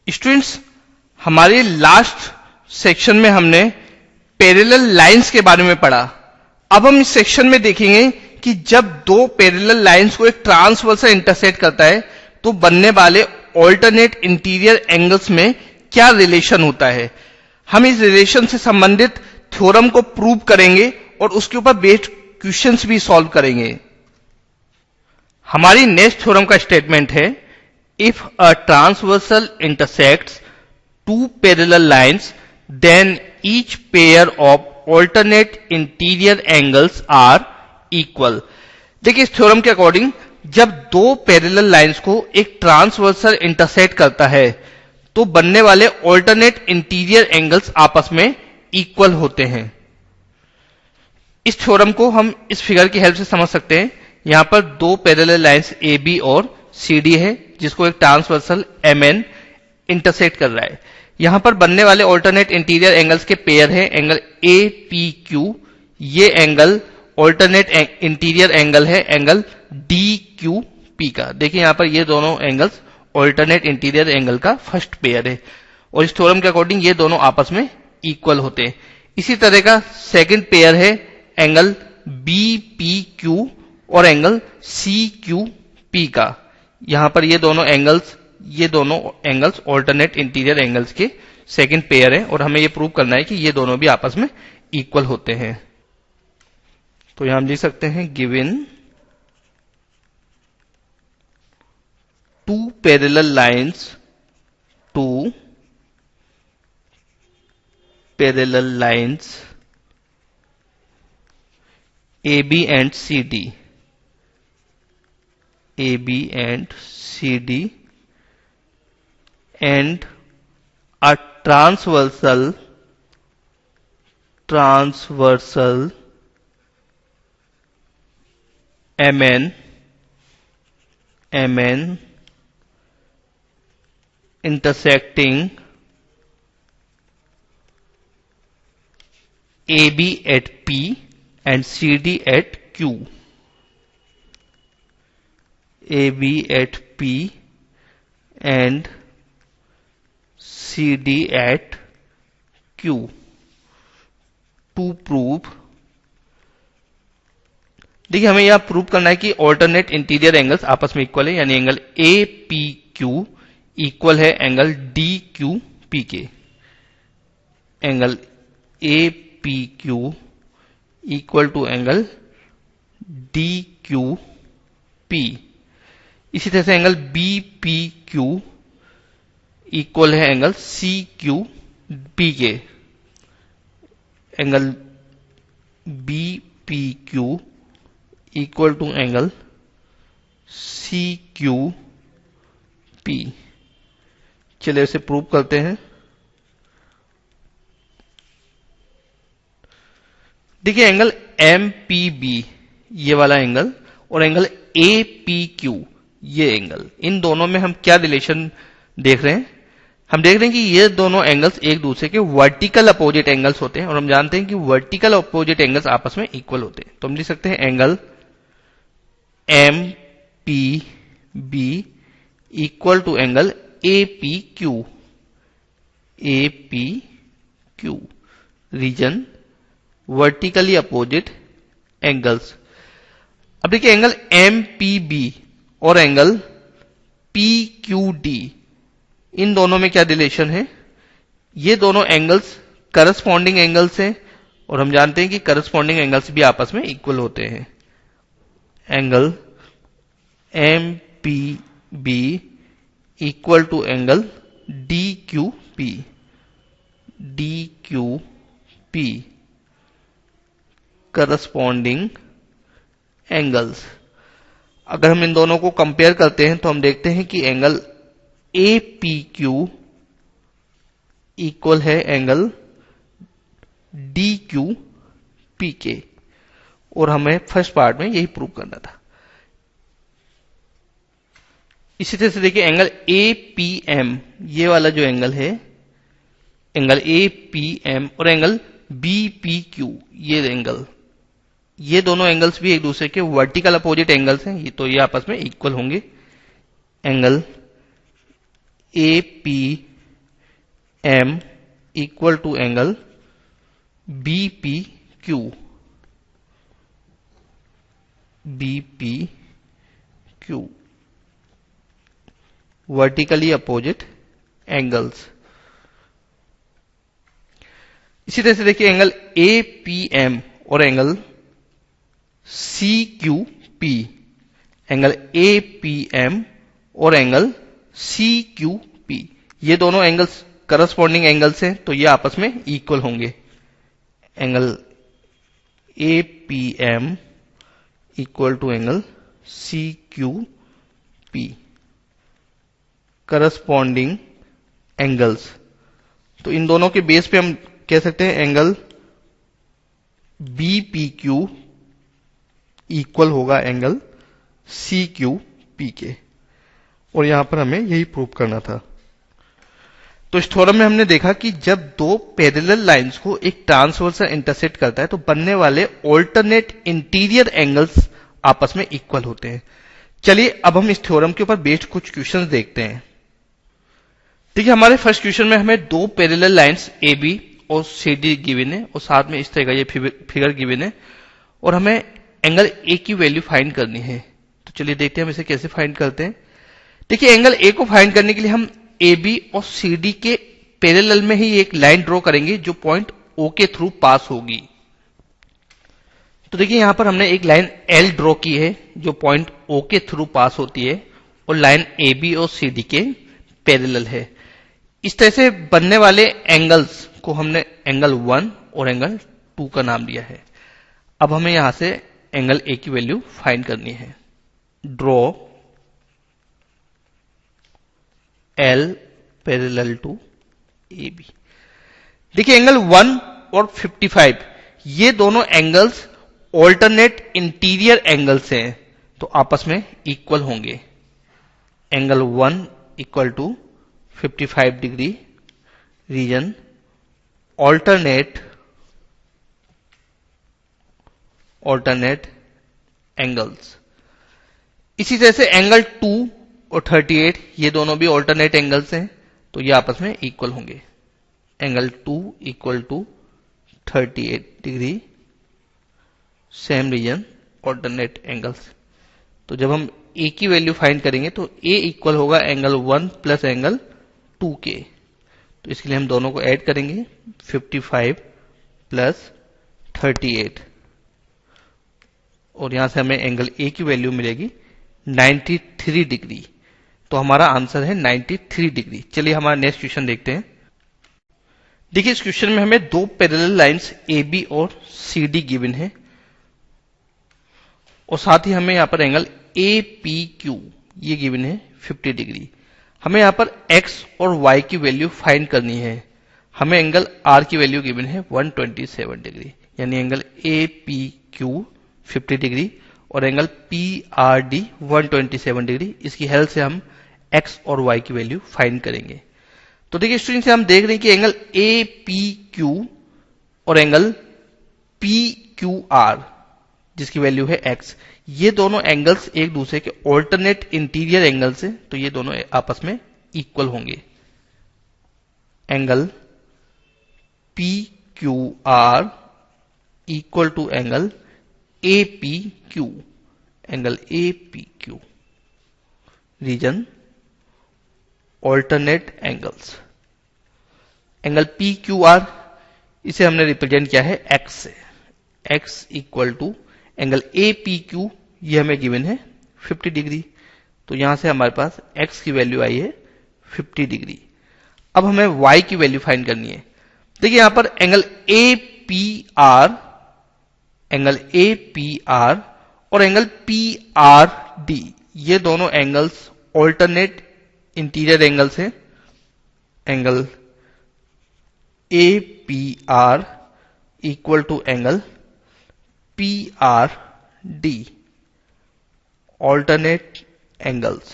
Students, हमारी last section में हमने पैरेलल लाइंस के बारे में पढ़ा। अब हम इस सेक्शन में देखेंगे कि जब दो पैरेलल लाइंस को एक ट्रांसवर्सल इंटरसेक्ट करता है तो बनने वाले ऑल्टरनेट इंटीरियर एंगल्स में क्या रिलेशन होता है। हम इस रिलेशन से संबंधित थ्योरम को प्रूव करेंगे और उसके ऊपर बेस्ड क्वेश्चंस भी सॉल्व करेंगे। हमारी नेक्स्ट थ्योरम का स्टेटमेंट है, if a transversal intersects two parallel lines then each pair of alternate interior angles are equal. देखिए, इस थ्योरम के अकॉर्डिंग जब दो पैरेलल लाइंस को एक ट्रांसवर्सल इंटरसेक्ट करता है तो बनने वाले ऑल्टरनेट इंटीरियर एंगल्स आपस में इक्वल होते हैं। इस थ्योरम को हम इस फिगर की हेल्प से समझ सकते हैं। यहां पर दो पैरेलल लाइंस AB और CD है जिसको एक ट्रांसवर्सल MN इंटरसेक्ट कर रहा है। यहां पर बनने वाले ऑल्टरनेट इंटीरियर एंगल्स के पेयर है एंगल APQ। ये एंगल ऑल्टरनेट इंटीरियर एंगल है एंगल DQP का। देखिए यहां पर ये दोनों एंगल्स ऑल्टरनेट इंटीरियर एंगल का फर्स्ट पेयर है और इस थ्योरम के अकॉर्डिंग ये दोनों आपस में इक्वल होते हैं। इसी तरह का सेकंड पेयर है एंगल BPQ और एंगल CQP का। यहां पर ये दोनों एंगल्स ऑल्टरनेट इंटीरियर एंगल्स के सेकंड पेयर है और हमें ये प्रूव करना है कि ये दोनों भी आपस में इक्वल होते हैं। तो यहां हम लिख सकते हैं, given two parallel lines AB and CD and a transversal MN intersecting AB at P and CD at Q। AB at P and CD at Q to prove। देखिए हमें यह प्रूव करना है कि ऑल्टरनेट इंटीरियर एंगल्स आपस में equal है, यानी एंगल APQ इक्वल है एंगल DQP के। Angle APQ equal to angle DQP। इसी तरह से एंगल BPQ इक्वल है एंगल CQP के। Angle BPQ equal to angle CQP। चलिए इसे प्रूव करते हैं। देखिए एंगल MPB ये वाला एंगल और एंगल APQ ये एंगल, इन दोनों में हम क्या रिलेशन देख रहे हैं। हम देख रहे हैं कि ये दोनों एंगल्स एक दूसरे के वर्टिकल अपोजिट एंगल्स होते हैं और हम जानते हैं कि वर्टिकल अपोजिट एंगल्स आपस में इक्वल होते हैं। तो हम लिख सकते हैं angle MPB equal to angle APQ reason vertically opposite angles. अब देखिए एंगल MPB और एंगल PQD इन दोनों में क्या रिलेशन है। ये दोनों एंगल्स करस्पॉन्डिंग एंगल्स हैं और हम जानते हैं कि करस्पॉन्डिंग एंगल्स भी आपस में इक्वल होते हैं। Angle MPB equal to angle DQP corresponding angles. अगर हम इन दोनों को कंपेयर करते हैं तो हम देखते हैं कि एंगल APQ इक्वल है एंगल DQP के और हमें फर्स्ट पार्ट में यही प्रूव करना था। इसी तरह से देखिए एंगल APM ये वाला जो एंगल है, एंगल APM और एंगल BPQ ये एंगल, ये दोनों एंगल्स भी एक दूसरे के वर्टिकल अपोजिट एंगल्स हैं, तो ये आपस में इक्वल होंगे। Angle APM M equal to angle B P Q, B P Q, vertically opposite angles. इसी तरह से देखिए एंगल ए पी एम और angle C Q P, angle A P M और एंगल सी क्यू पी, ये दोनों angles corresponding angles हैं, तो ये आपस में इक्वल होंगे। Angle A P M equal to angle C Q P, corresponding angles. तो इन दोनों के बेस पे हम कह सकते हैं angle B P Q equal होगा एंगल सी क्यू पी के, और यहां पर हमें यही प्रूव करना था। तो इस थ्योरम में हमने देखा कि जब दो पैरेलल लाइंस को एक ट्रांसवर्सल इंटरसेक्ट करता है तो बनने वाले ऑल्टरनेट इंटीरियर एंगल्स आपस में इक्वल होते हैं। चलिए अब हम इस थ्योरम के ऊपर बेस्ड कुछ क्वेश्चंस देखते हैं। देखिए हमारे फर्स्ट क्वेश्चन में हमें दो पैरेलल लाइंस ए बी और सी डी गिवन है, और साथ में इस तरह का ये फिगर गिवन है, और हमें एंगल ए की वैल्यू फाइंड करनी है। तो चलिए देखते हैं हम इसे कैसे फाइंड करते हैं। देखिए एंगल ए को फाइंड करने के लिए हम ए बी और सी डी के पैरेलल में ही एक लाइन ड्रॉ करेंगे जो पॉइंट ओ के थ्रू पास होगी। तो देखिए यहां पर हमने एक लाइन एल ड्रॉ की है जो पॉइंट ओ के थ्रू पास होती है, और लाइन ए बी और सी डी के पैरेलल है। इस तरह से बनने वाले एंगल्स को हमने एंगल 1 और एंगल 2 का नाम दिया है। अब हमें यहां से एंगल ए की वैल्यू फाइंड करनी है। Draw L parallel to A B. देखिए एंगल 1 और 55 ये दोनों एंगल्स ऑल्टरनेट इंटीरियर एंगल्स हैं, तो आपस में इक्वल होंगे। Angle 1 equal to 55 degree reason alternate angles. इसी तरह से एंगल 2 और 38 ये दोनों भी ऑल्टरनेट एंगल्स हैं, तो ये आपस में इक्वल होंगे। Angle 2 equal to 38 degree, same reason alternate angles. तो जब हम ए की वैल्यू फाइंड करेंगे तो ए इक्वल होगा एंगल 1 प्लस एंगल 2 के। तो इसके लिए हम दोनों को ऐड करेंगे, 55 प्लस 38, और यहां से हमें एंगल ए की वैल्यू मिलेगी 93 डिग्री। तो हमारा आंसर है 93 डिग्री। चलिए हमारा नेक्स्ट क्वेश्चन देखते हैं। देखिए इस क्वेश्चन में हमें दो पैरेलल लाइंस ए बी और सी डी गिवन है, और साथ ही हमें यहां पर एंगल ए पी क्यू ये गिवन है 50 डिग्री। हमें यहां पर एक्स और वाई की वैल्यू फाइंड करनी है। हमें एंगल आर की वैल्यू गिवन है 127 डिग्री, यानी angle A P Q 50 degree और angle P R D 127 degree. इसकी हेल्प से हम एक्स और वाई की वैल्यू फाइंड करेंगे। तो देखिए स्टूडेंट से हम देख रहे हैं कि एंगल ए पी क्यू और एंगल पी क्यू आर जिसकी वैल्यू है एक्स, ये दोनों एंगल्स एक दूसरे के ऑल्टरनेट इंटीरियर एंगल्स हैं, तो ये दोनों आपस में इक्वल होंगे। Angle P Q R equal to angle A P Q, angle A P Q reason alternate angles. Angle P Q R इसे हमने रिप्रेजेंट किया है एक्स से। X equal to angle A P Q, ये हमें given है 50 degree, तो यहां से हमारे पास एक्स की वैल्यू आई है 50 डिग्री। अब हमें वाई की वैल्यू फाइंड करनी है। देखिए यहां पर angle A P R, angle A P R और एंगल पी आर डी, ये दोनों एंगल्स ऑल्टरनेट इंटीरियर एंगल्स हैं। Angle A P R equal to angle P R D alternate angles.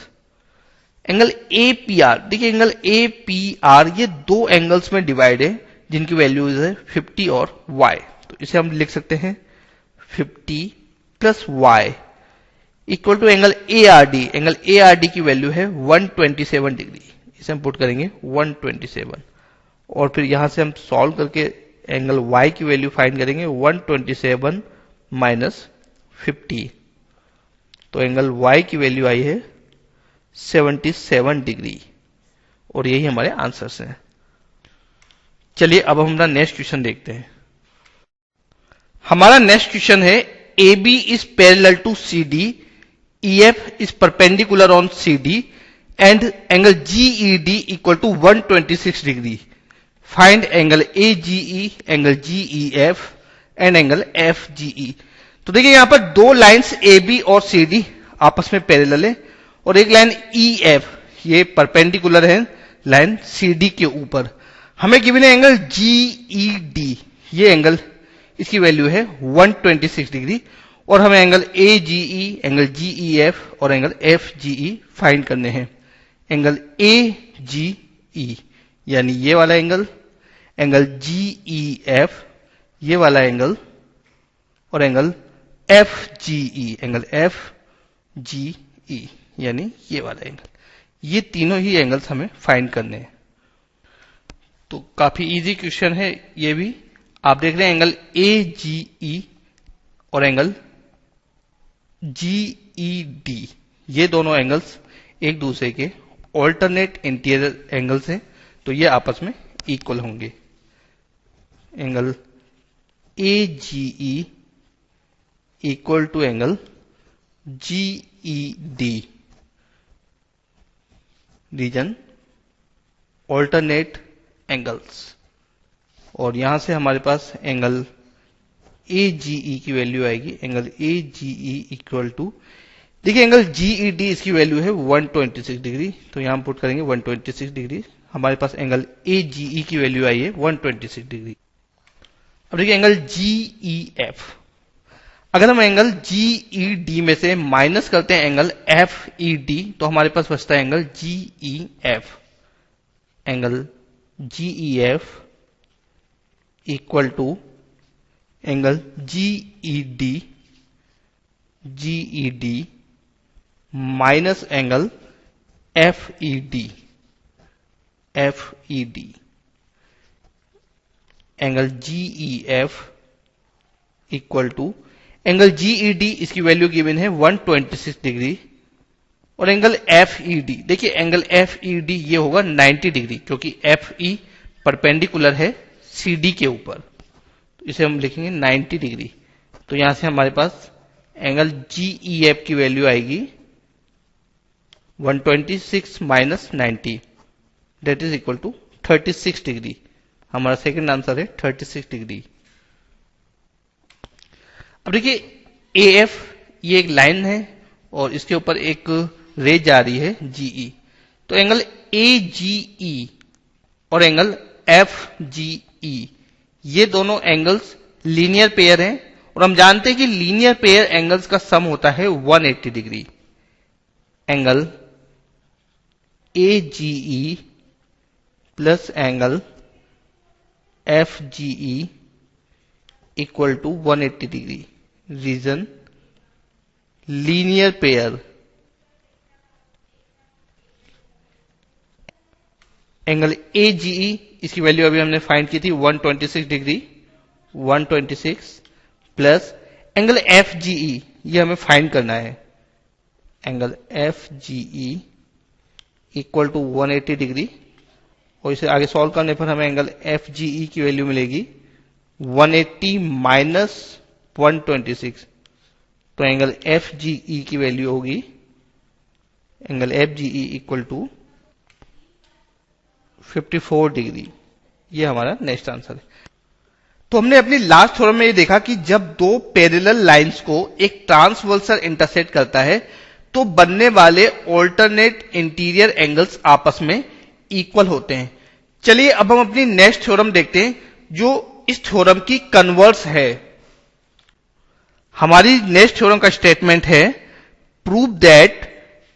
Angle A P R, देखिए angle A P R ये दो angles में divide है जिनकी वैल्यूज है 50 और y। तो इसे हम लिख सकते हैं 50 plus y equal to angle A R D. Angle A R D की वैल्यू है 127 डिग्री, इसे हम पुट करेंगे 127 और फिर यहां से हम सॉल्व करके एंगल y की वैल्यू फाइंड करेंगे 127 माइनस 50। तो एंगल y की वैल्यू आई है 77 डिग्री और यही हमारे आंसर्स हैं। चलिए अब हम अपना नेक्स्ट क्वेश्चन देखते हैं। हमारा नेक्स्ट क्वेश्चन है AB is parallel to CD, EF is perpendicular on CD and angle GED equal to 126 degree. Find angle AGE, angle GEF and angle FGE. तो देखिए यहां पर दो लाइंस AB और CD आपस में पैरेलल है और एक लाइन EF ये परपेंडिकुलर है लाइन CD के ऊपर। हमें गिवन है एंगल GED, ये एंगल इसकी वैल्यू है 126 डिग्री और हमें एंगल AGE, एंगल GEF और एंगल FGE फाइंड करने हैं। एंगल AGE यानी ये वाला एंगल, एंगल GEF ये वाला एंगल और एंगल FGE, एंगल FGE यानी ये वाला एंगल, ये तीनों ही एंगल्स हमें फाइंड करने हैं। तो काफी इजी क्वेश्चन है ये भी। आप देख रहे हैं एंगल AGE और एंगल GED, ये दोनों एंगल्स एक दूसरे के ऑल्टरनेट इंटीरियर एंगल्स हैं, तो ये आपस में इक्वल होंगे। Angle AGE equal to angle GED, reason alternate angles. और यहां से हमारे पास एंगल AGE की वैल्यू आएगी, एंगल AGE इक्वल टू, देखिए एंगल GED इसकी वैल्यू है 126 डिग्री, तो यहां हम पुट करेंगे 126 डिग्री। हमारे पास एंगल AGE की वैल्यू आई है 126 डिग्री। अब देखिए एंगल GEF, अगर हम एंगल GED में से माइनस करते हैं एंगल FED तो हमारे पास बचता है angle GEF। Angle GEF equal to angle GED minus angle FED। Angle GEF equal to angle GED, इसकी वैल्यू गिवन है 126 डिग्री और एंगल FED, देखिए एंगल FED ये होगा 90 डिग्री क्योंकि FE परपेंडिकुलर है CD के ऊपर, तो इसे हम लिखेंगे 90 डिग्री। तो यहां से हमारे पास एंगल GEF की वैल्यू आएगी 126 minus 90, that is equal to 36 degree. हमारा सेकंड आंसर है 36 डिग्री। अब देखिए AF ये एक लाइन है और इसके ऊपर एक रे जा रही है GE, तो एंगल AGE और एंगल FGE ये दोनों एंगल्स लीनियर पेयर हैं और हम जानते हैं कि लीनियर पेयर एंगल्स का सम होता है 180 degree. Angle AGE plus angle FGE equal to 180 degree, reason linear pair. एंगल AGE इसकी वैल्यू अभी हमने फाइंड की थी 126 डिग्री, 126 प्लस एंगल FGE ये हमें फाइंड करना है। Angle FGE equal to 180 degree और इसे आगे सॉल्व करने पर हमें एंगल FGE की वैल्यू मिलेगी 180 माइनस 126, तो एंगल FGE की वैल्यू होगी, angle FGE equal to 54 degree. ये हमारा नेक्स्ट आंसर है। तो हमने अपनी लास्ट थ्योरम में ये देखा कि जब दो पैरेलल लाइंस को एक ट्रांसवर्सल इंटरसेक्ट करता है तो बनने वाले ऑल्टरनेट इंटीरियर एंगल्स आपस में इक्वल होते हैं। चलिए अब हम अपनी नेक्स्ट थ्योरम देखते हैं जो इस थ्योरम की कन्वर्स है। हमारी नेक्स्ट थ्योरम का स्टेटमेंट है, prove that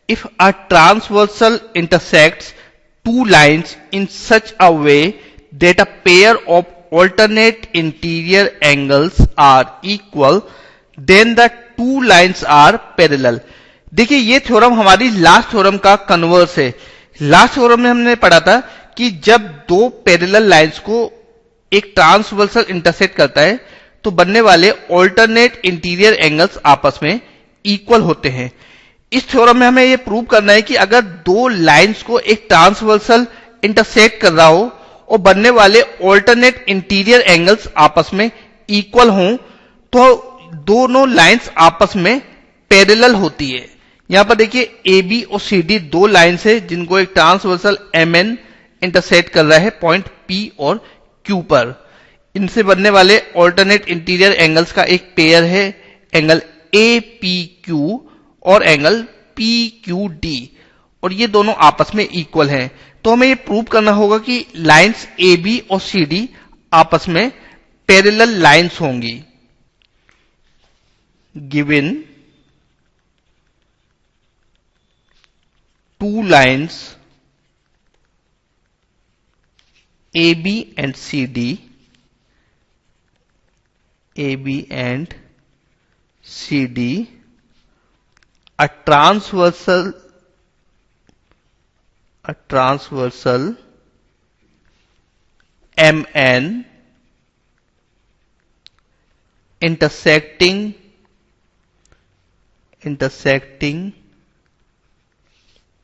if a transversal intersects two lines in such a way that a pair of alternate interior angles are equal, then the two lines are parallel। देखिए ये theorem हमारी last theorem का converse है। Last theorem में हमने पढ़ा था कि जब दो पैरेलल लाइंस को एक ट्रांसवर्सल इंटरसेक्ट करता है तो बनने वाले ऑल्टरनेट इंटीरियर एंगल्स आपस में इक्वल होते हैं। इस थ्योरम में हमें यह प्रूव करना है कि अगर दो लाइंस को एक ट्रांसवर्सल इंटरसेक्ट कर रहा हो और बनने वाले ऑल्टरनेट इंटीरियर एंगल्स आपस में इक्वल हों तो दोनों लाइंस आपस में पैरेलल होती है। यहां पर देखिए AB और CD दो लाइंस है जिनको एक ट्रांसवर्सल MN इंटरसेक्ट कर रहा है पॉइंट P और Q पर। इनसे बनने वाले ऑल्टरनेट इंटीरियर एंगल्स का एक पेयर है एंगल APQ और एंगल PQD, और ये दोनों आपस में इक्वल हैं। तो हमें ये प्रूव करना होगा कि लाइंस AB और CD आपस में पैरेलल लाइंस होंगी। Given two lines AB and CD, AB and CD, a transversal MN intersecting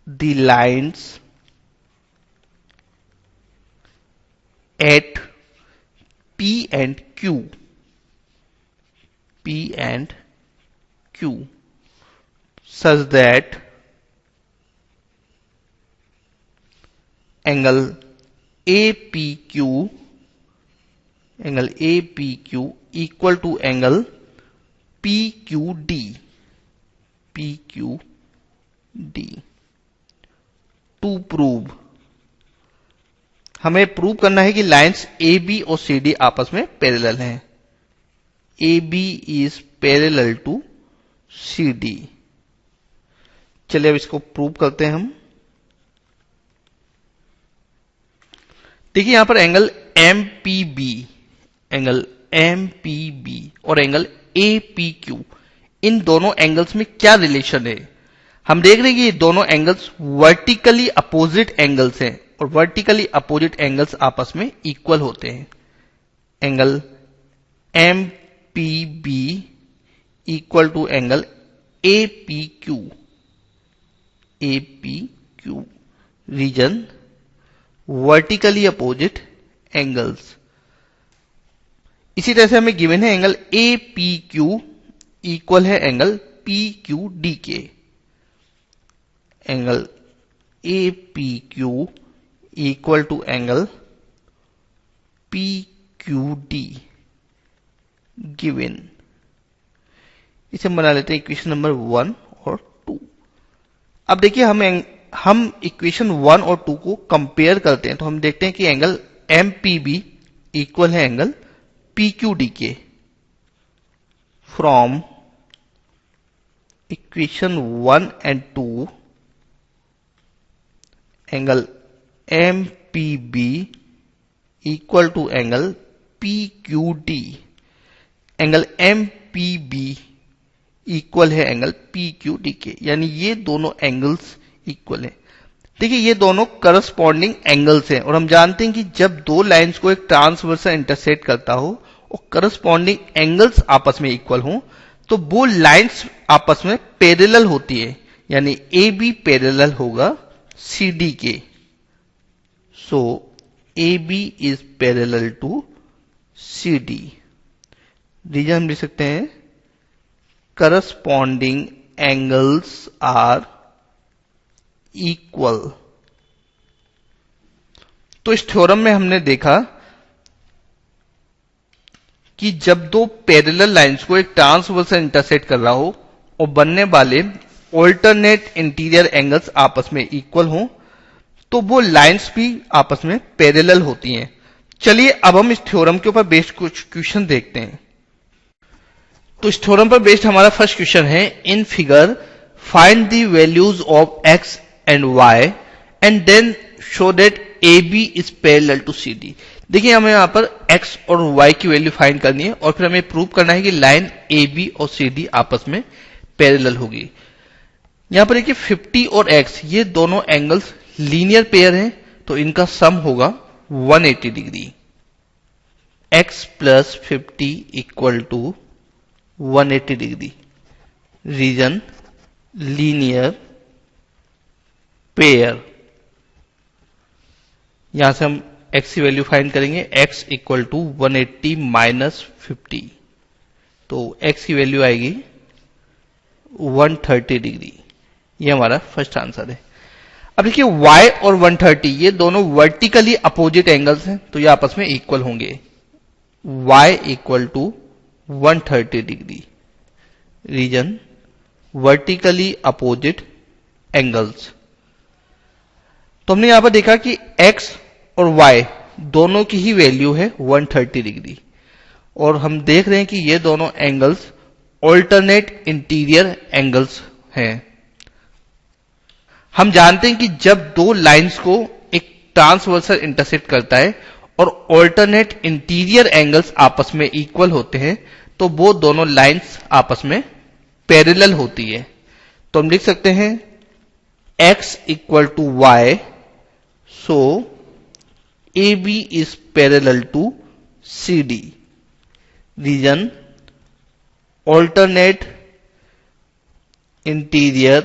the lines at P and Q, such that angle APQ equal to angle PQD. To prove, हमें prove करना है कि lines AB और CD आपस में parallel हैं। AB is parallel to CD। चलिए अब इसको प्रूव करते हैं हम। देखिए यहां पर एंगल MPB और एंगल APQ, इन दोनों एंगल्स में क्या रिलेशन है? हम देख रहे हैं कि ये दोनों एंगल्स वर्टिकली अपोजिट एंगल्स हैं और वर्टिकली अपोजिट एंगल्स आपस में इक्वल होते हैं। Angle MPB equal to angle APQ, reason vertically opposite angles. इसी तरह से हमें गिवन है एंगल APQ इक्वल है एंगल PQD के। Angle APQ equal to angle PQD given. इसे बना लेते हैं इक्वेशन नंबर 1 और 2। अब देखिए हम इक्वेशन 1 और 2 को कंपेयर करते हैं तो हम देखते हैं कि एंगल MPB इक्वल है एंगल PQD के। From equation 1 and 2 angle MPB equal to angle PQD, angle MPB equal है एंगल PQD के, यानी ये दोनों एंगल्स इक्वल हैं। देखिए ये दोनों करस्पॉन्डिंग एंगल्स हैं और हम जानते हैं कि जब दो लाइंस को एक ट्रांसवर्सल इंटरसेक्ट करता हो और करस्पॉन्डिंग एंगल्स आपस में इक्वल हो तो वो लाइंस आपस में पैरेलल होती है, यानी AB पैरेलल होगा CD के। So AB is parallel to CD। Reason हम लिख सकते हैं करस्पॉन्डिंग एंगल्स आर इक्वल। तो इस थ्योरम में हमने देखा कि जब दो पैरेलल लाइंस को एक ट्रांसवर्सल इंटरसेक्ट कर रहा हो और बनने वाले ऑल्टरनेट इंटीरियर एंगल्स आपस में इक्वल हों तो वो लाइंस भी आपस में पैरेलल होती हैं। चलिए अब हम इस थ्योरम के ऊपर बेस्ड कुछ क्वेश्चन देखते हैं। तो इस थ्योरम पर बेस्ड हमारा फर्स्ट क्वेश्चन है, in figure find the values of x and y and then show that AB is parallel to CD। देखिए हमें यहां पर x और y की वैल्यू फाइंड करनी है और फिर हमें प्रूव करना है कि लाइन AB और CD आपस में पैरेलल होगी। यहां पर देखिए 50 और x ये दोनों एंगल्स लीनियर पेयर हैं तो इनका सम होगा 180 degree. x plus 50 equal to 180 degree. Reason linear pair. यहां से हम x की वैल्यू फाइंड करेंगे, x इक्वल टू 180 माइनस 50, तो x की वैल्यू आएगी 130 डिग्री। ये हमारा फर्स्ट आंसर है। अब देखिए y और 130 ये दोनों वर्टिकली अपोजिट एंगल्स हैं, तो ये आपस में इक्वल होंगे। y equal to 130 degree. Reason vertically opposite angles. तो हमने यहां पर देखा कि x और y दोनों की ही वैल्यू है 130 डिग्री, और हम देख रहे हैं कि ये दोनों एंगल्स ऑल्टरनेट इंटीरियर एंगल्स हैं। हम जानते हैं कि जब दो लाइंस को एक ट्रांसवर्सल इंटरसेक्ट करता है और ऑल्टरनेट इंटीरियर एंगल्स आपस में इक्वल होते हैं, तो वो दोनों लाइंस आपस में पैरेलल होती है। तो हम लिख सकते हैं x equal to y, so AB is parallel to CD। Reason alternate interior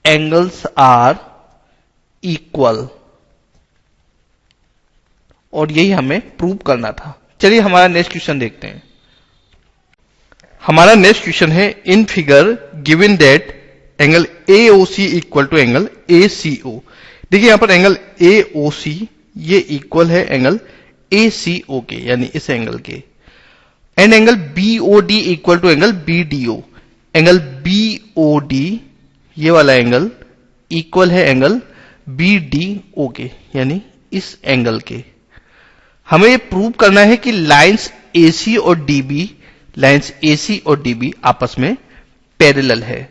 angles are equal, और यही हमें प्रूव करना था। चलिए हमारा नेक्स्ट क्वेश्चन देखते हैं। हमारा नेक्स्ट क्वेश्चन है, in figure given that angle AOC equal to angle ACO। देखिए यहां पर एंगल AOC ये इक्वल है एंगल ACO के, यानी इस एंगल के, and angle BOD equal to angle BDO। Angle BOD ये वाला एंगल इक्वल है एंगल BDO के, यानी इस एंगल के। हमें ये प्रूव करना है कि लाइंस AC और DB आपस में पैरेलल है।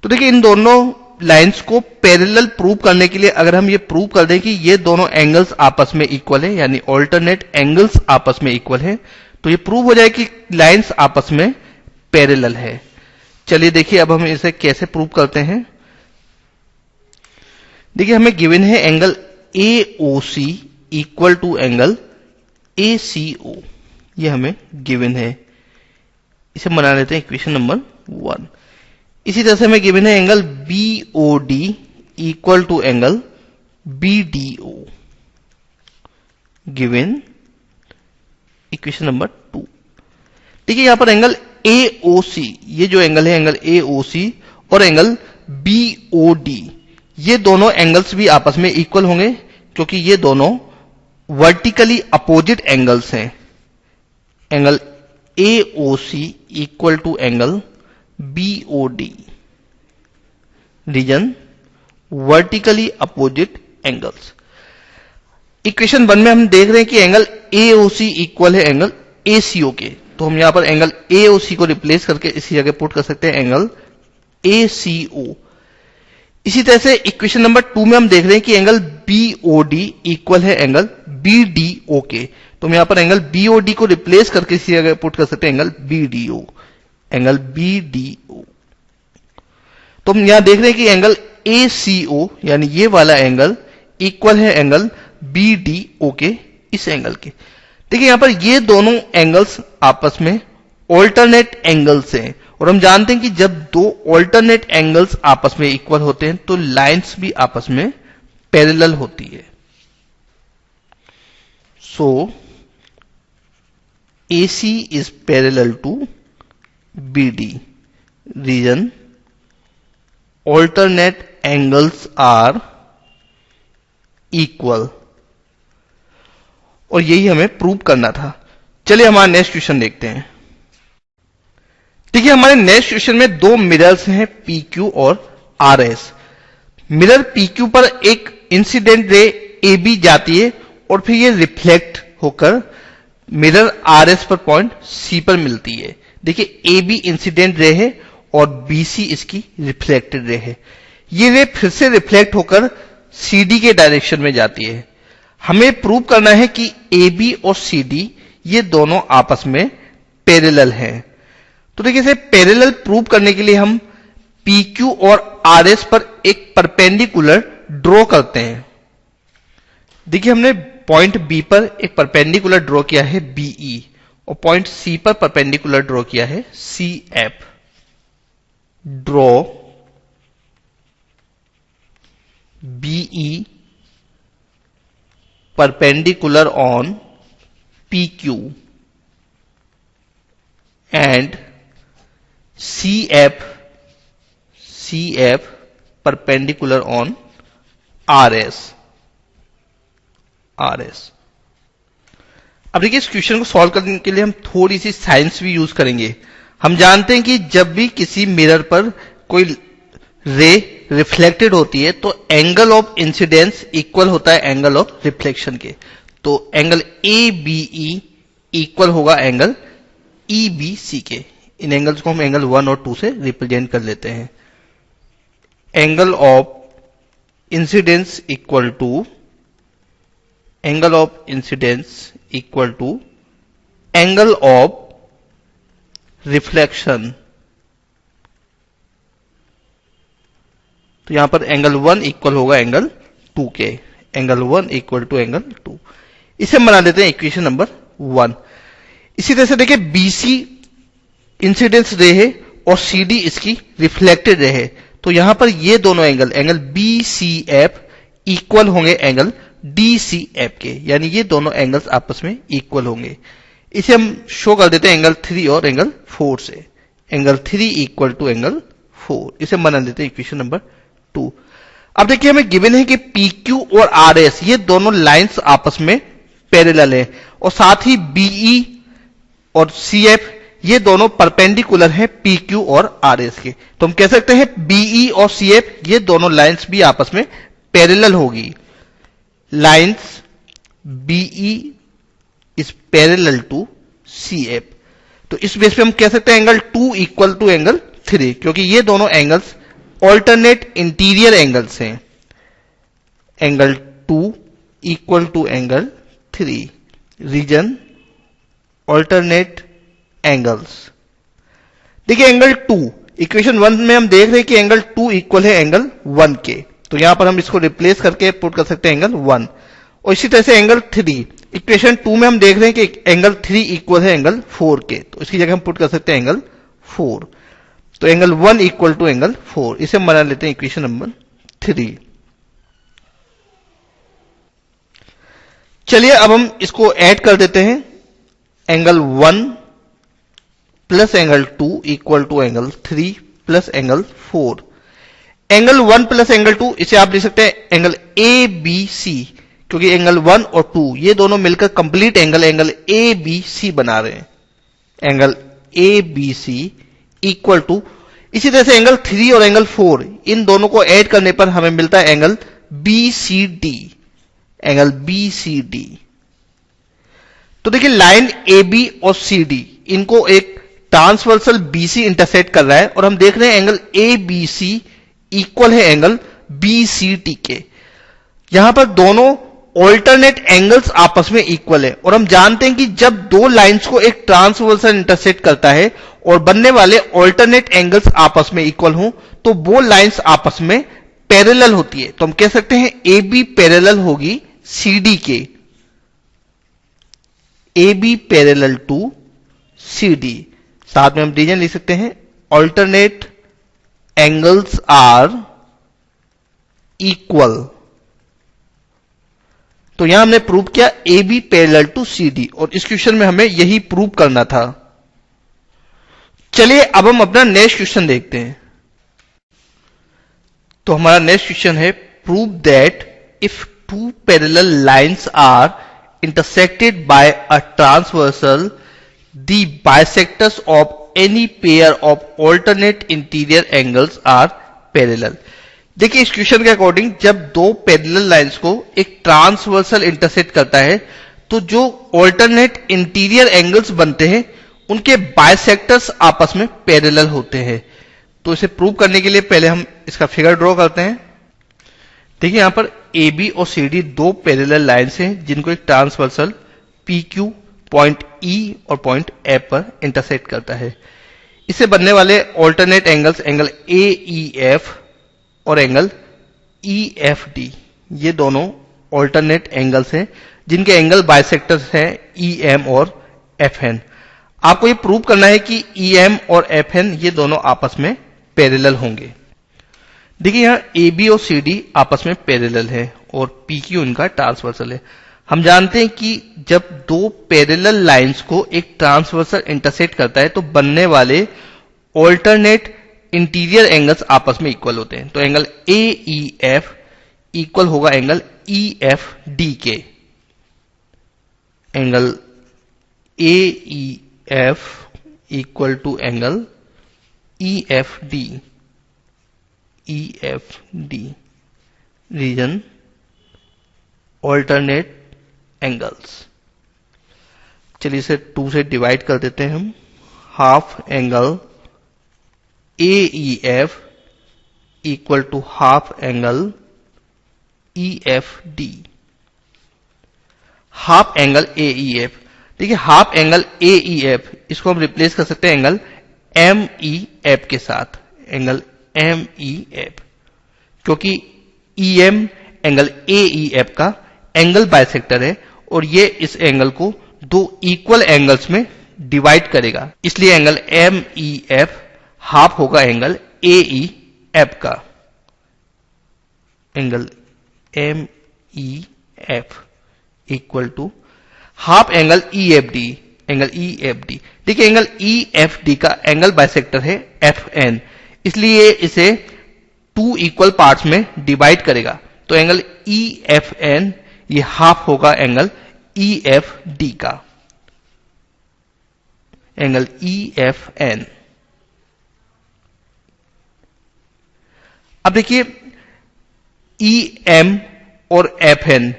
तो देखिए इन दोनों लाइंस को पैरेलल प्रूव करने के लिए अगर हम ये प्रूव कर दें कि ये दोनों एंगल्स आपस में इक्वल है, यानी ऑल्टरनेट एंगल्स आपस में इक्वल है, तो ये प्रूव हो जाए कि लाइंस आपस में पैरेलल है। चलिए देखिए अब हम इसे कैसे प्रूव करते हैं। देखिए हमें गिवन है angle AOC equal to angle ACO, ये हमें गिवन है। इसे बना लेते हैं इक्वेशन नंबर 1। इसी तरह से हमें गिवन है angle BOD equal to angle BDO, given equation number 2। देखिए यहां पर एंगल AOC, ये जो एंगल है एंगल AOC और एंगल BOD, ये दोनों एंगल्स भी आपस में इक्वल होंगे, क्योंकि ये दोनों वर्टिकली अपोजिट एंगल्स हैं। Angle AOC equal to angle BOD। Reason vertically opposite angles. Equation 1 में हम देख रहे हैं कि एंगल AOC इक्वल है एंगल ACO के, तो हम यहां पर एंगल AOC को रिप्लेस करके इसी जगह पुट कर सकते हैं एंगल ACO। इसी तरह से इक्वेशन नंबर 2 में हम देख रहे हैं कि एंगल BOD इक्वल है एंगल BDO के, तो हम यहां पर एंगल BOD को रिप्लेस करके इसी जगह पुट कर सकते हैं एंगल BDO, एंगल BDO। तो हम यहां देख रहे हैं कि एंगल ACO यानी ये वाला एंगल इक्वल है एंगल BDO के, इस एंगल के। देखिए यहां पर ये दोनों एंगल्स आपस में ऑल्टरनेट एंगल्स हैं, और हम जानते हैं कि जब दो ऑल्टरनेट एंगल्स आपस में इक्वल होते हैं तो लाइंस भी आपस में पैरेलल होती है। So AC is parallel to BD। Reason alternate angles are equal, और यही हमें प्रूव करना था। चलिए हमारा नेक्स्ट क्वेश्चन देखते हैं। देखिए हमारे नेक्स्ट क्वेश्चन में दो मिरर्स हैं PQ और RS। मिरर PQ पर एक इंसिडेंट रे AB जाती है और फिर ये रिफ्लेक्ट होकर मिरर RS पर पॉइंट C पर मिलती है। देखिए AB इंसिडेंट रे है और BC इसकी रिफ्लेक्टेड रे है। ये रे फिर से रिफ्लेक्ट होकर CD के डायरेक्शन में जाती है। हमें प्रूव करना है कि AB और CD ये दोनों आपस में पैरेलल हैं। तो देखिए इसे पैरेलल प्रूव करने के लिए हम PQ और RS पर एक परपेंडिकुलर ड्रॉ करते हैं। देखिए हमने पॉइंट बी पर एक परपेंडिकुलर ड्रॉ किया है बीई और पॉइंट सी पर परपेंडिकुलर ड्रॉ किया है C F. Draw BE perpendicular on P Q and C F perpendicular on R S. अब देखिए इस क्वेश्चन को सॉल्व करने के लिए हम थोड़ी सी साइंस भी यूज करेंगे। हम जानते हैं कि जब भी किसी मिरर पर कोई रे रिफ्लेक्टेड होती है तो एंगल ऑफ इंसिडेंस इक्वल होता है एंगल ऑफ रिफ्लेक्शन के। तो angle A B E equal होगा एंगल ई बी सी के। इन एंगल्स को हम एंगल 1 और 2 से रिप्रेजेंट कर लेते हैं। Angle of incidence equal to angle of reflection. तो यहां पर एंगल 1 इक्वल होगा एंगल 2 के। Angle 1 equal to angle 2। इसे हम बना देते हैं इक्वेशन नंबर 1। इसी तरह से देखिए बीसी इंसिडेंस रे है और सीडी इसकी रिफ्लेक्टेड रे है। तो यहां पर ये दोनों एंगल बीसीएफ इक्वल होंगे एंगल डीसीएफ के, यानी ये दोनों एंगल्स आपस में इक्वल होंगे। इसे हम शो कर देते हैं एंगल 3 और एंगल 4 से। Angle 3 equal to angle 4। इसे बना देते हैं इक्वेशन नंबर 2। अब देखिए हमें गिवन है कि PQ और RS ये दोनों लाइंस आपस में पैरेलल है और साथ ही BE और CF ये दोनों परपेंडिकुलर हैं PQ और RS के। तो हम कह सकते हैं BE और CF ये दोनों लाइंस भी आपस में पैरेलल होगी। Lines BE is parallel to CF। तो इस बेस पे हम कह सकते हैं एंगल 2 इक्वल टू एंगल 3, क्योंकि ये दोनों एंगल्स ऑल्टरनेट इंटीरियर एंगल्स हैं। Angle 2 equal to angle 3, reason alternate angles. देखिए एंगल 2 इक्वेशन 1 में हम देख रहे हैं कि एंगल 2 इक्वल है एंगल 1 के। तो यहां पर हम इसको रिप्लेस करके पुट कर सकते हैं एंगल 1। और इसी तरह से एंगल 3 इक्वेशन 2 में हम देख रहे हैं कि एंगल 3 इक्वल है एंगल 4 के। तो इसकी जगह हम पुट कर सकते हैं एंगल 4। तो एंगल 1 इक्वल टू एंगल 4। इसे हम बना लेते हैं इक्वेशन नंबर 3। चलिए अब हम इसको ऐड कर देते हैं। Angle 1 plus angle 2 equal to angle 3 plus angle 4। Angle 1 plus angle 2 इसे आप लिख सकते हैं एंगल ए बी सी, क्योंकि एंगल 1 और 2 ये दोनों मिलकर complete angle A B C बना रहे हैं। Angle A B C equal to, इसी तरह से एंगल 3 और एंगल 4 इन दोनों को ऐड करने पर हमें मिलता है angle B C D. Angle B C D. तो देखिए लाइन ए बी और सी डी इनको एक ट्रांसवर्सल बीसी इंटरसेक्ट कर रहा है और हम देख रहे हैं angle A B C equal है एंगल बी सी टी के। यहां पर दोनों ऑल्टरनेट एंगल्स आपस में इक्वल है और हम जानते हैं कि जब दो लाइंस को एक ट्रांसवर्सल इंटरसेक्ट करता है और बनने वाले ऑल्टरनेट एंगल्स आपस में इक्वल हों तो वो लाइंस आपस में पैरेलल होती है। तो हम कह सकते हैं ए बी पैरेलल होगी सी डी के। A B parallel to C D. साथ में हम रीजन लिख सकते हैं ऑल्टरनेट एंगल्स आर इक्वल। तो यहां हमने प्रूव किया A B parallel to C D और इस क्वेश्चन में हमें यही प्रूव करना था। चलिए अब हम अपना नेक्स्ट क्वेश्चन देखते हैं। तो हमारा नेक्स्ट क्वेश्चन है prove that if two parallel lines are intersected by a transversal, the bisectors of any pair of alternate interior angles are parallel। देखिए इस क्वेश्चन के अकॉर्डिंग जब दो पैरेलल लाइंस को एक ट्रांसवर्सल इंटरसेक्ट करता है तो जो ऑल्टरनेट इंटीरियर एंगल्स बनते हैं उनके बाइसेक्टर्स आपस में पैरेलल होते हैं। तो इसे प्रूव करने के लिए पहले हम इसका फिगर ड्रॉ करते हैं। देखिए यहां पर ए बी और सी डी दो पैरेलल लाइंस हैं जिनको एक ट्रांसवर्सल पी क्यू पॉइंट ई और पॉइंट एफ पर इंटरसेक्ट करता है। इससे बनने वाले ऑल्टरनेट एंगल्स एंगल ए ई एफ और एंगल ई एफ डी ये दोनों ऑल्टरनेट एंगल्स हैं जिनके एंगल बाइसेक्टर्स हैं EM और FN। आपको ये प्रूव करना है कि EM और FN ये दोनों आपस में पैरेलल होंगे। देखिए यहां AB और CD आपस में पैरेलल है और PQ इनका ट्रांसवर्सल है। हम जानते हैं कि जब दो पैरेलल लाइंस को एक ट्रांसवर्सल इंटरसेक्ट करता है तो बनने वाले ऑल्टरनेट इंटीरियर एंगल्स आपस में इक्वल होते हैं। तो एंगल AEF इक्वल होगा एंगल EFD के। Angle AEF equal to angle EFD reason alternate angles. चलिए इसे 2 से डिवाइड कर देते हैं हम। Half angle AEF equal to half angle EFD। Half angle AEF, देखिए हाफ एंगल AEF इसको हम रिप्लेस कर सकते हैं एंगल MEF के साथ, एंगल MEF, क्योंकि EM एंगल AEF का एंगल बाइसेक्टर है और ये इस एंगल को दो इक्वल एंगल्स में डिवाइड करेगा, इसलिए एंगल MEF हाफ होगा एंगल AEF का। Angle MEF equal to half angle EFD, angle EFD। देखिए एंगल EFD का एंगल बाइसेक्टर है FN, इसलिए इसे 2 इक्वल पार्ट्स में डिवाइड करेगा। तो एंगल EFN ये हाफ होगा एंगल EFD का। Angle EFN। अब देखिए EM और FN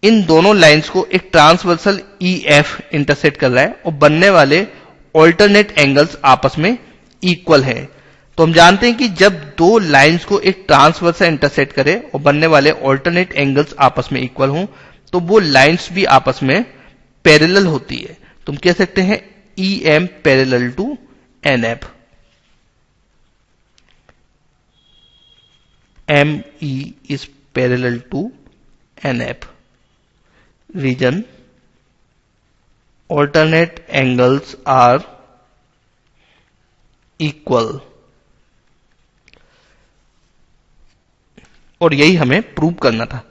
इन दोनों लाइंस को एक ट्रांसवर्सल EF इंटरसेक्ट कर रहा है और बनने वाले ऑल्टरनेट एंगल्स आपस में इक्वल हैं। तो हम जानते हैं कि जब दो लाइंस को एक ट्रांसवर्सल इंटरसेक्ट करे और बनने वाले ऑल्टरनेट एंगल्स आपस में इक्वल हों तो वो लाइंस भी आपस में पैरेलल होती है। तो हम कह सकते हैं EM parallel to NF, ME is parallel to NF, region alternate angles are equal। और यही हमें प्रूव करना था।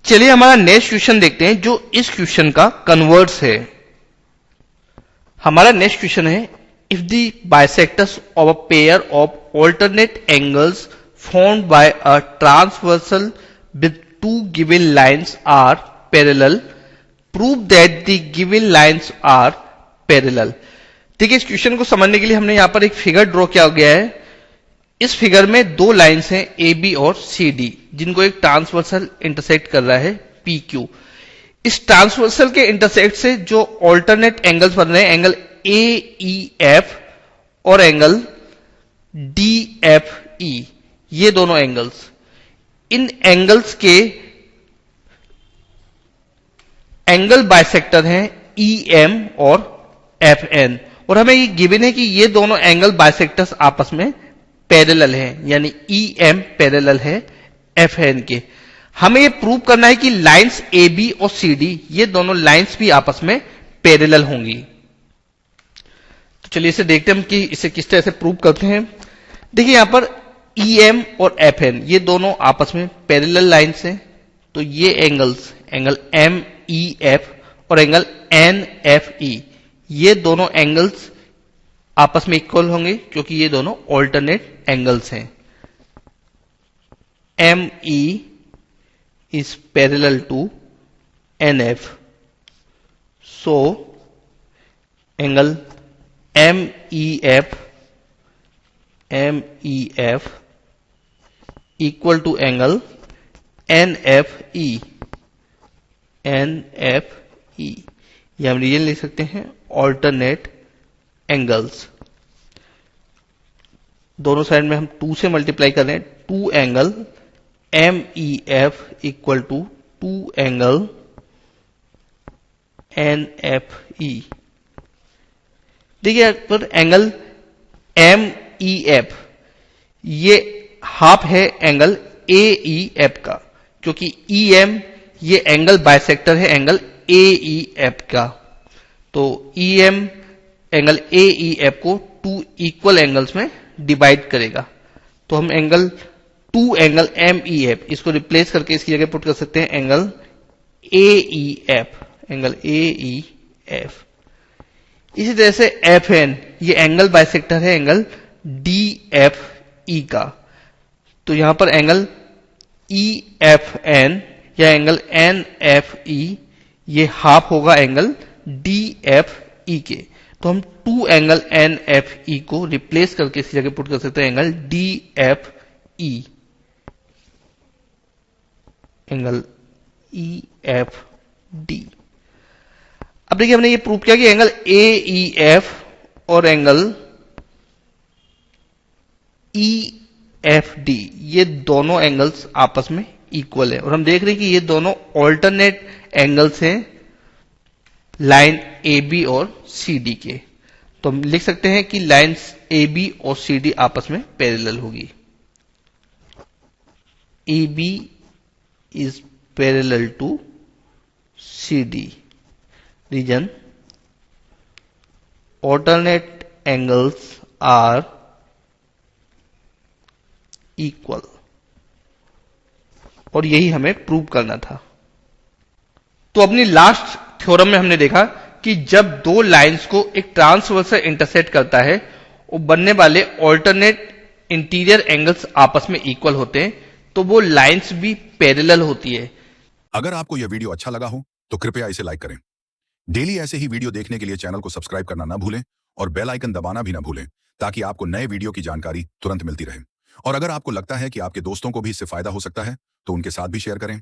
चलिए हमारा नेक्स्ट क्वेश्चन देखते हैं जो इस क्वेश्चन का कन्वर्स है। हमारा नेक्स्ट क्वेश्चन है, if the bisectors of a pair of alternate angles formed by a transversal with two given lines are parallel, prove that the given lines are parallel। देखिए इस क्वेश्चन को समझने के लिए हमने यहां पर एक फिगर ड्रॉ किया गया है। इस फिगर में दो लाइंस हैं AB और CD जिनको एक ट्रांसवर्सल इंटरसेक्ट कर रहा है PQ। इस ट्रांसवर्सल के इंटरसेक्ट से जो ऑल्टरनेट एंगल्स बन रहे हैं एंगल AEF और एंगल DFE, ये दोनों एंगल्स, इन एंगल्स के एंगल बाइसेक्टर हैं EM और FN और हमें ये गिवन है कि ये दोनों एंगल बाइसेक्टर्स आपस में पैरेलल हैं, यानी EM पैरेलल है FN के। हमें ये प्रूव करना है कि लाइंस AB और CD ये दोनों लाइंस भी आपस में पैरेलल होंगी। तो चलिए इसे देखते हैं हम कि इसे किस तरह से प्रूव करते हैं। देखिए यहां पर EM और FN ये दोनों आपस में पैरेलल लाइंस हैं, तो ये एंगल्स, एंगल MEF और एंगल NFE ये दोनों एंगल्स आपस में इक्वल होंगे क्योंकि ये दोनों ऑल्टरनेट एंगल्स हैं। ME is parallel to NF, so angle MEF equal to angle NFE, ये हम रीजन लिख सकते हैं ऑल्टरनेट एंगल्स। दोनों साइड में हम 2 से मल्टीप्लाई कर रहे हैं, 2 angle MEF equal to 2 angle NFE। देखिए पर एंगल MEF ये हाफ है एंगल AEF का, क्योंकि EM ये एंगल बाइसेक्टर है एंगल AEF का। तो EM एंगल AEF को 2 इक्वल एंगल्स में डिवाइड करेगा। तो हम एंगल 2 एंगल MEF इसको रिप्लेस करके इसकी जगह पुट कर सकते हैं एंगल AEF, एंगल AEF। इसी तरह से FN ये एंगल बाइसेक्टर है एंगल DFE का। तो यहां पर एंगल EFN या एंगल NFE ये हाफ होगा एंगल DFE के। तो हम 2 एंगल NFE को रिप्लेस करके इसी जगह पुट कर सकते हैं एंगल DFE, एंगल EFD। अब देखिए हमने ये प्रूव किया कि एंगल AEF और एंगल EFD ये दोनों एंगल्स आपस में इक्वल है, और हम देख रहे हैं कि ये दोनों ऑल्टरनेट एंगल्स हैं लाइन AB और CD के। तो हम लिख सकते हैं कि लाइंस AB और CD आपस में पैरेलल होगी। AB is parallel to CD. Reason alternate angles are equal, और यही हमें प्रूव करना था। तो अपनी लास्ट थ्योरम में हमने देखा कि जब दो लाइंस को एक ट्रांसवर्सल इंटरसेक्ट करता है और बनने वाले ऑल्टरनेट इंटीरियर एंगल्स आपस में इक्वल होते हैं तो वो लाइंस भी पैरेलल होती है। अगर आपको यह वीडियो अच्छा लगा हो तो कृपया इसे लाइक करें। डेली ऐसे ही वीडियो देखने के लिए चैनल को सब्सक्राइब करना ना भूलें और बेल आइकन दबाना भी ना भूलें, ताकि आपको नए वीडियो की जानकारी तुरंत मिलती रहे। और अगर आपको लगता है कि आपके दोस्तों को भी इससे फायदा हो सकता है तो उनके साथ भी शेयर करें।